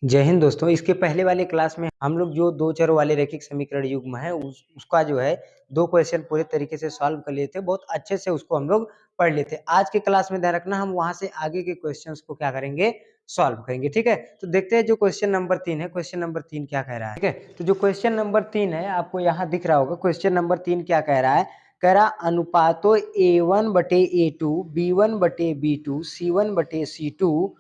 जय हिंद दोस्तों। इसके पहले वाले क्लास में हम लोग जो दो चरों वाले रैखिक समीकरण युग्म है उसका जो है दो क्वेश्चन पूरे तरीके से सॉल्व कर लिए थे। बहुत अच्छे से उसको हम लोग पढ़ लिए थे। आज के क्लास में ध्यान रखना, हम वहां से आगे के क्वेश्चंस को क्या करेंगे, सॉल्व करेंगे। ठीक है, तो देखते हैं जो क्वेश्चन नंबर 3 है। क्वेश्चन नंबर 3 क्या कह रहा है? ठीक है, तो जो क्वेश्चन नंबर 3 है आपको यहाँ दिख रहा होगा। क्वेश्चन नंबर 3 क्या कह रहा है? कह रहा अनुपातों A1/A2, B1/B2, C1/C2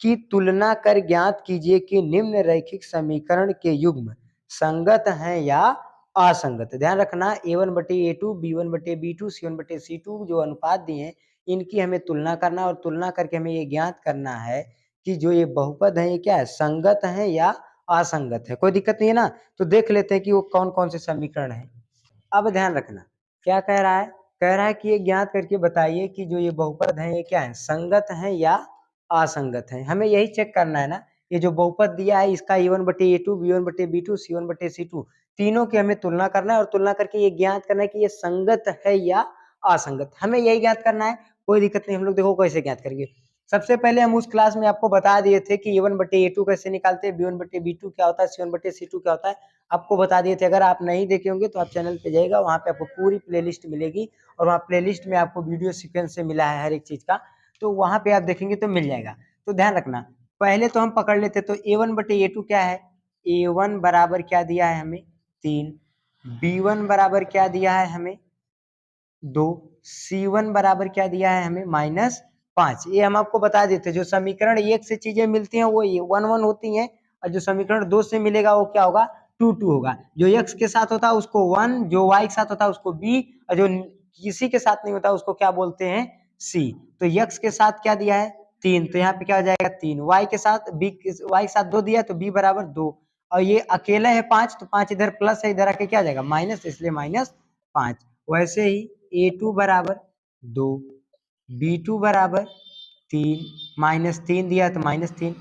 की तुलना कर ज्ञात कीजिए कि निम्न रैखिक समीकरण के युग्म संगत हैं या असंगत। ध्यान रखना, A1/A2, B1/B2, C1/C2 जो अनुपात दिए हैं इनकी हमें तुलना करना, और तुलना करके हमें ये ज्ञात करना है कि जो ये बहुपद है ये क्या है, संगत है या असंगत है। कोई दिक्कत नहीं है ना। तो देख लेते हैं कि वो कौन कौन से समीकरण है। अब ध्यान रखना, क्या कह रहा है? कह रहा है कि ये ज्ञात करके बताइए कि जो ये बहुपद है ये क्या है, संगत है या असंगत है। हमें यही चेक करना है ना। ये जो बहुपद दिया है इसका A1/A2, B1/B2, C1/C2 तीनों की हमें तुलना करना है, और तुलना करके ये ज्ञात करना है कि ये संगत है या असंगत। हमें यही ज्ञात करना है, कोई दिक्कत नहीं। हम लोग देखो कैसे ज्ञात करेंगे। सबसे पहले हम उस क्लास में आपको बता दिए थे कि A1/A2 कैसे निकालते हैं, B1/B2 क्या होता है, C1/C2 क्या होता है, आपको बता दिए थे। अगर आप नहीं देखे होंगे तो आप चैनल पे जाइएगा, वहाँ पे आपको पूरी प्लेलिस्ट मिलेगी, और वहाँ प्लेलिस्ट में आपको वीडियो सीक्वेंस से मिला है हर एक चीज का, तो वहाँ पे आप देखेंगे तो मिल जाएगा। तो ध्यान रखना, पहले तो हम पकड़ लेते। तो A1/A2 क्या है? A1 बराबर क्या दिया है हमें, 3। B1 बराबर क्या दिया है हमें, 2। C1 बराबर क्या दिया है हमें, -5। ये हम आपको बता देते, जो समीकरण एक से चीजें मिलती हैं वो ये 1 1 होती हैं, और जो समीकरण दो से मिलेगा वो क्या होगा, 2 2 होगा। जो x के साथ होता है उसको 1, जो y के साथ होता है उसको b, और जो किसी के साथ नहीं होता उसको क्या बोलते हैं, c। तो x के साथ क्या दिया है, 3, तो यहाँ पे क्या हो जाएगा 3। y के साथ y के साथ 2 दिया तो b बराबर 2, और ये अकेला है 5, तो 5 इधर प्लस है, इधर आके क्या आ जाएगा माइनस, इसलिए -5। वैसे ही A2 बराबर 2, B2 बराबर 3, -3 दिया तो -3,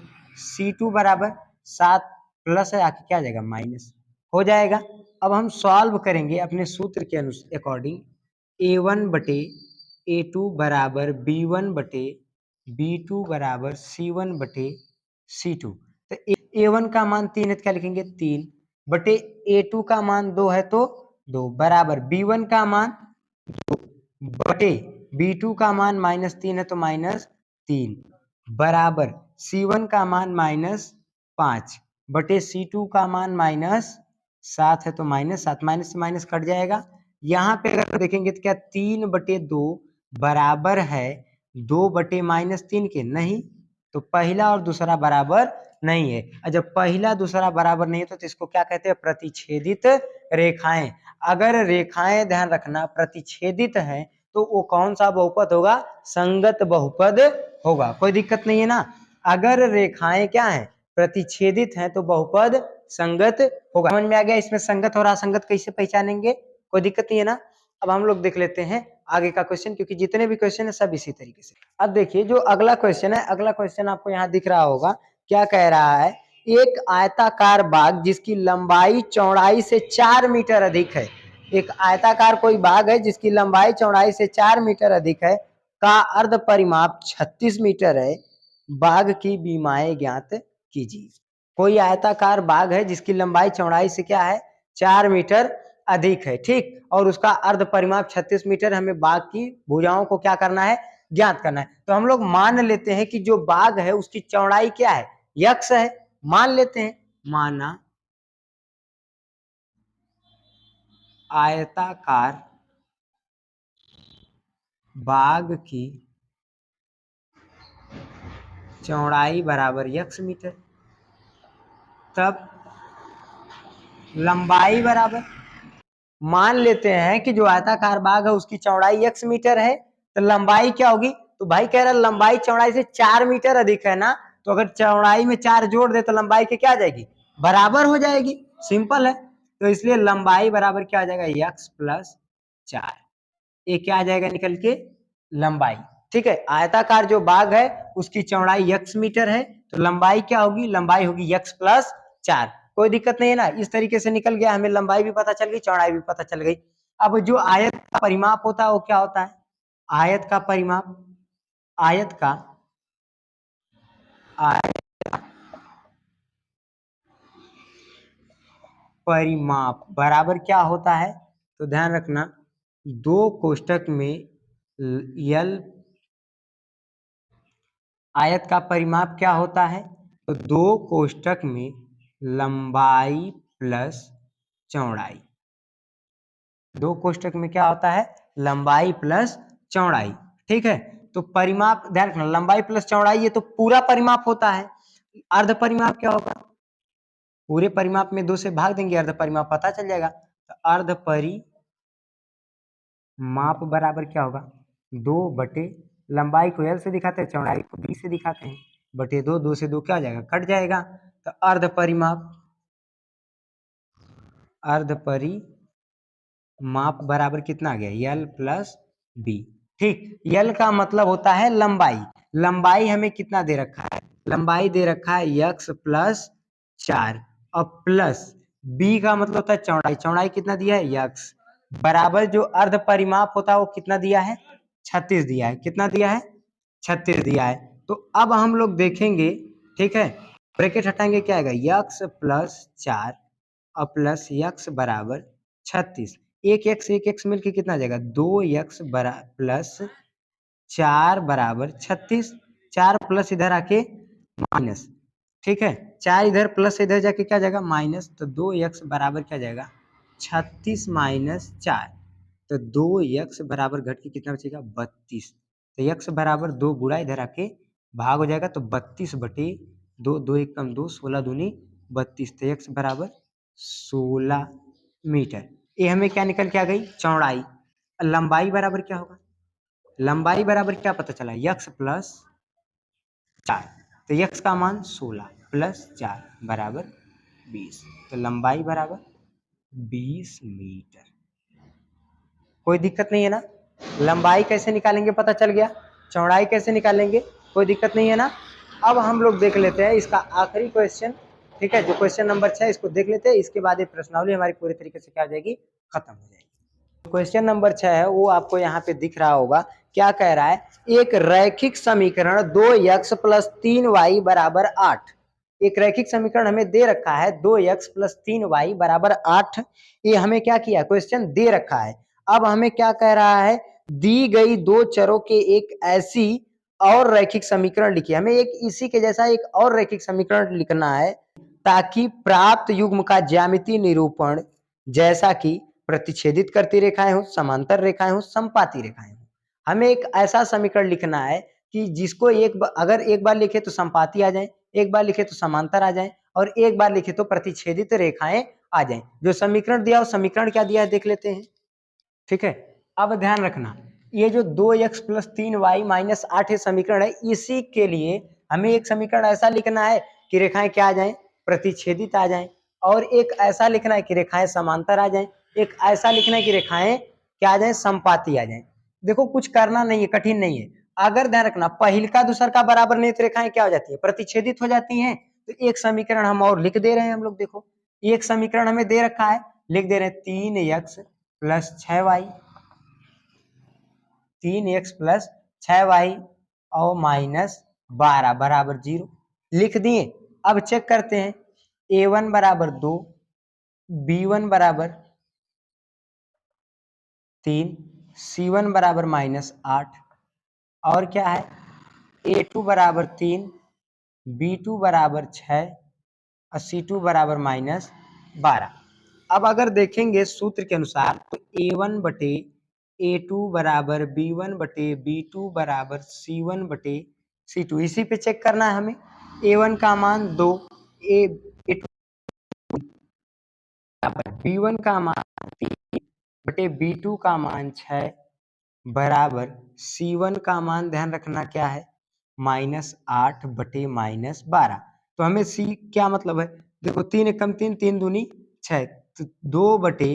C2 बराबर 7, प्लस है आके क्या आ जाएगा माइनस, हो जाएगा। अब हम सॉल्व करेंगे अपने सूत्र के अकॉर्डिंग। A1/A2 बराबर B1/B2 बराबर C1/C2। तो A1 का मान 3 है तो क्या लिखेंगे, 3 बटे A2 का मान 2 है तो 2 बराबर B1 का मान बटे B2 का मान -3 है तो -3 बराबर C1 का मान -5 बटे C2 का मान -7 है तो -7, माइनस से माइनस कट जाएगा। यहाँ पे अगर देखेंगे तो क्या 3/2 बराबर है 2/-3 के, नहीं। तो पहला और दूसरा बराबर नहीं है, और जब पहला दूसरा बराबर नहीं है तो इसको क्या कहते हैं, प्रतिच्छेदित रेखाएं। अगर रेखाएं, ध्यान रखना, प्रतिच्छेदित हैं तो वो कौन सा बहुपद होगा, संगत बहुपद होगा। कोई दिक्कत नहीं है ना। अगर रेखाएं क्या है, प्रतिच्छेदित हैं तो बहुपद संगत होगा। समझ में आ गया? इसमें संगत और असंगत कैसे पहचानेंगे, कोई दिक्कत नहीं है ना। अब हम लोग देख लेते हैं आगे का क्वेश्चन, क्योंकि जितने भी क्वेश्चन है सब इसी तरीके से। अब देखिए जो अगला क्वेश्चन है, अगला क्वेश्चन आपको यहाँ दिख रहा होगा। क्या कह रहा है? एक आयताकार बाग जिसकी लंबाई चौड़ाई से 4 मीटर अधिक है। एक आयताकार कोई बाग है जिसकी लंबाई चौड़ाई से 4 मीटर अधिक है, का अर्ध परिमाप 36 मीटर है। बाग की बीमाएं ज्ञात कीजिए। कोई आयताकार बाग है जिसकी लंबाई चौड़ाई से क्या है, 4 मीटर अधिक है, ठीक, और उसका अर्ध परिमाप 36 मीटर। हमें बाग की भुजाओं को क्या करना है, ज्ञात करना है। तो हम लोग मान लेते हैं कि जो बाग है उसकी चौड़ाई क्या है, यक्स है। मान लेते हैं, माना आयताकार बाग की चौड़ाई बराबर x मीटर, तब लंबाई बराबर, मान लेते हैं कि जो आयताकार बाग है उसकी चौड़ाई x मीटर है, तो लंबाई क्या होगी, तो भाई कह रहा है लंबाई चौड़ाई से 4 मीटर अधिक है ना, तो अगर चौड़ाई में 4 जोड़ दे तो लंबाई के क्या आ जाएगी, बराबर हो जाएगी। सिंपल है। तो इसलिए लंबाई बराबर क्या आ जाएगा, x + 4। ये क्या आ जाएगा निकल के, लंबाई। ठीक है, आयताकार जो बाग है उसकी चौड़ाई x मीटर है, तो लंबाई क्या होगी, लंबाई होगी x + 4। कोई दिक्कत नहीं है ना। इस तरीके से निकल गया, हमें लंबाई भी पता चल गई, चौड़ाई भी पता चल गई। अब जो आयत का परिमाप होता है वो क्या होता है, आयत का परिमाप, आयत का आयत परिमाप बराबर क्या होता है, तो ध्यान रखना, दो कोष्टक में यल आयत का परिमाप क्या होता है, तो दो कोष्टक में लंबाई प्लस चौड़ाई। दो कोष्टक में क्या होता है, लंबाई प्लस चौड़ाई। ठीक है, तो परिमाप ध्यान रखना, लंबाई प्लस चौड़ाई ये तो पूरा परिमाप होता है। अर्ध परिमाप क्या होगा, पूरे परिमाप में 2 से भाग देंगे, अर्ध परिमाप पता चल जाएगा। तो अर्ध परिमाप बराबर क्या होगा, 2 बटे लंबाई को एल से दिखाते हैं, चौड़ाई को बी से दिखाते हैं, बटे 2, 2 से 2 क्या हो जाएगा, कट जाएगा। तो अर्ध परिमाप बराबर कितना आ गया, यल प्लस बी। ठीक, यल का मतलब होता है लंबाई। लंबाई हमें कितना दे रखा है, लंबाई दे रखा है यक्स प्लस 4 और प्लस बी का मतलब होता है चौड़ाई। चौड़ाई कितना दिया है, यक्स, बराबर जो अर्ध परिमाप होता है वो कितना दिया है, 36 दिया है। कितना दिया है, 36 दिया है। तो अब हम लोग देखेंगे, ठीक है, ब्रैकेट हटाएंगे, क्या आएगा, यक्स प्लस 4 और प्लस यक्स बराबर 36। एक एक्स मिलके कितना आ जाएगा, 2x प्लस 4 बराबर 36। 4 प्लस इधर आके माइनस, ठीक है, 4 इधर प्लस इधर जाके क्या जाएगा, माइनस। तो 2x बराबर क्या जाएगा, 36 माइनस 4। तो 2x बराबर घट के कितना बचेगा, 32। तो x बराबर 2 गुणा इधर आके भाग हो जाएगा, तो 32 बटे 2, 2 एक कम 2, 16 दूनी 32। तो x बराबर 16 मीटर। ये हमें क्या निकल के आ गई, चौड़ाई। लंबाई बराबर क्या होगा, लंबाई बराबर क्या पता चला, यक्स प्लस 4। तो यक्स का मान 16 प्लस 4 बराबर 20। तो लंबाई बराबर 20 मीटर। कोई दिक्कत नहीं है ना, लंबाई कैसे निकालेंगे पता चल गया, चौड़ाई कैसे निकालेंगे, कोई दिक्कत नहीं है ना। अब हम लोग देख लेते हैं इसका आखिरी क्वेश्चन, ठीक है, जो क्वेश्चन नंबर 6 इसको देख लेते हैं, इसके बाद ये प्रश्नावली हमारी पूरी तरीके से क्या हो जाएगी, खत्म हो जाएगी। क्वेश्चन नंबर 6 है वो आपको यहाँ पे दिख रहा होगा, क्या कह रहा है, एक रैखिक समीकरण 2x प्लस 3y बराबर 8। एक रैखिक समीकरण हमें दे रखा है 2x प्लस 3y बराबर 8। ये हमें क्या किया, क्वेश्चन दे रखा है। अब हमें क्या कह रहा है, दी गई दो चरों के एक ऐसी और रैखिक समीकरण लिखिए। हमें एक इसी के जैसा एक और रैखिक समीकरण लिखना है ताकि प्राप्त युग्म का ज्यामितीय निरूपण, जैसा कि प्रतिच्छेदित करती रेखाएं हो, समांतर रेखाएं हो, संपाती रेखाएं हो। हमें एक ऐसा समीकरण लिखना है कि जिसको अगर एक बार लिखे तो संपाती आ जाए, एक बार लिखे तो समांतर आ जाए, और एक बार लिखे तो प्रतिच्छेदित रेखाएं आ जाए। जो समीकरण दिया वो समीकरण क्या दिया है देख लेते हैं, ठीक है। अब ध्यान रखना, ये जो 2x प्लस 3y माइनस 8 समीकरण है, इसी के लिए हमें एक समीकरण ऐसा लिखना है कि रेखाएं क्या आ जाए, प्रतिच्छेदित आ जाए, और एक ऐसा लिखना है कि रेखाएं समांतर आ जाए, एक ऐसा लिखना है कि रेखाएं क्या आ जाए, संपाती आ जाए। देखो कुछ करना नहीं है, कठिन नहीं है। अगर ध्यान रखना, पहिल का दूसर का बराबर नहीं तो रेखाएं क्या हो जाती है, प्रतिच्छेदित हो जाती हैं। तो एक समीकरण हम और लिख दे रहे हैं, हम लोग देखो एक समीकरण हमें दे रखा है, लिख दे रहे हैं 3x plus 6y, 3x plus 6y और माइनस 12 बराबर 0 लिख दिए। अब चेक करते हैं, a1 बराबर 2, b1 बराबर 3, c1 बराबर माइनस 8, और क्या है, a2 बराबर 3, b2 बराबर 6 और c2 बराबर माइनस 12। अब अगर देखेंगे सूत्र के अनुसार तो a1 बटे a2 बराबर b1 बटे b2 बराबर c1 बटे c2, इसी पे चेक करना है हमें। a1 का मान 2, a2 बराबर b1 का मान 3 बटे b2 का मान 6 बराबर c1 का मान ध्यान रखना क्या है, माइनस 8 बटे माइनस 12। तो हमें c क्या मतलब है, देखो 3 एकम 3, 3 दूनी 6, तो 2 बटे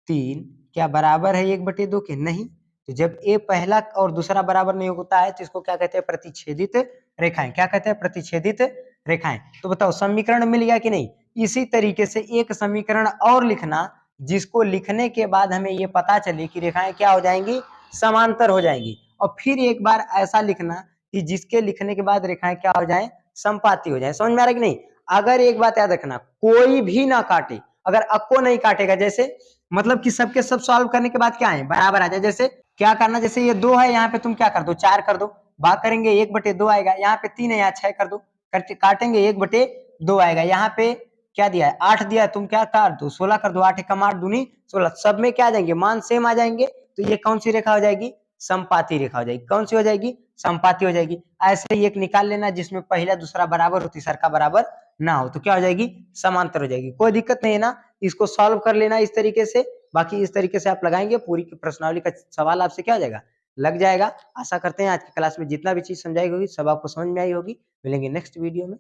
3 क्या बराबर है 1 बटे 2 के, नहीं। तो जब ए पहला और दूसरा बराबर नहीं होता है तो इसको क्या कहते हैं, प्रतिच्छेदित रेखाएं। क्या कहते हैं, प्रतिच्छेदित रेखाएं। तो बताओ समीकरण मिल गया कि नहीं। इसी तरीके से एक समीकरण और लिखना जिसको लिखने के बाद हमें ये पता चले कि रेखाएं क्या हो जाएंगी, समांतर हो जाएंगी। और फिर एक बार ऐसा लिखना कि जिसके लिखने के बाद रेखाएं क्या हो जाए, संपाती हो जाए। समझ में आ रहा है कि नहीं। अगर एक बात याद रखना, कोई भी ना काटे, अगर अक्को नहीं काटेगा, जैसे मतलब कि सबके सब सॉल्व करने के बाद क्या है, बराबर आ जाए। जैसे क्या करना, जैसे ये 2 है, यहाँ पे तुम क्या कर दो, 4 कर दो, भाग करेंगे 1/2 आएगा, यहाँ पे 3 है, यहाँ 6 कर दो, काटेंगे 1/2 आएगा। यहाँ पे क्या दिया है, 8 दिया है, तुम क्या काट दो, 16 कर दो, 8 एकम 8 दूनी 16, सब में क्या आ जाएंगे, मान सेम आ जाएंगे। तो ये कौन सी रेखा हो जाएगी, समपाती रेखा हो जाएगी। कौन सी हो जाएगी, समपाती हो जाएगी। ऐसे ही एक निकाल लेना जिसमें पहला दूसरा बराबर हो, तीसरा का बराबर ना हो, तो क्या हो जाएगी, समांतर हो जाएगी। कोई दिक्कत नहीं है ना, इसको सॉल्व कर लेना इस तरीके से। बाकी इस तरीके से आप लगाएंगे, पूरी प्रश्नावली का सवाल आपसे क्या हो जाएगा, लग जाएगा। आशा करते हैं आज की क्लास में जितना भी चीज समझाई होगी सब आपको समझ में आई होगी। मिलेंगे नेक्स्ट वीडियो में।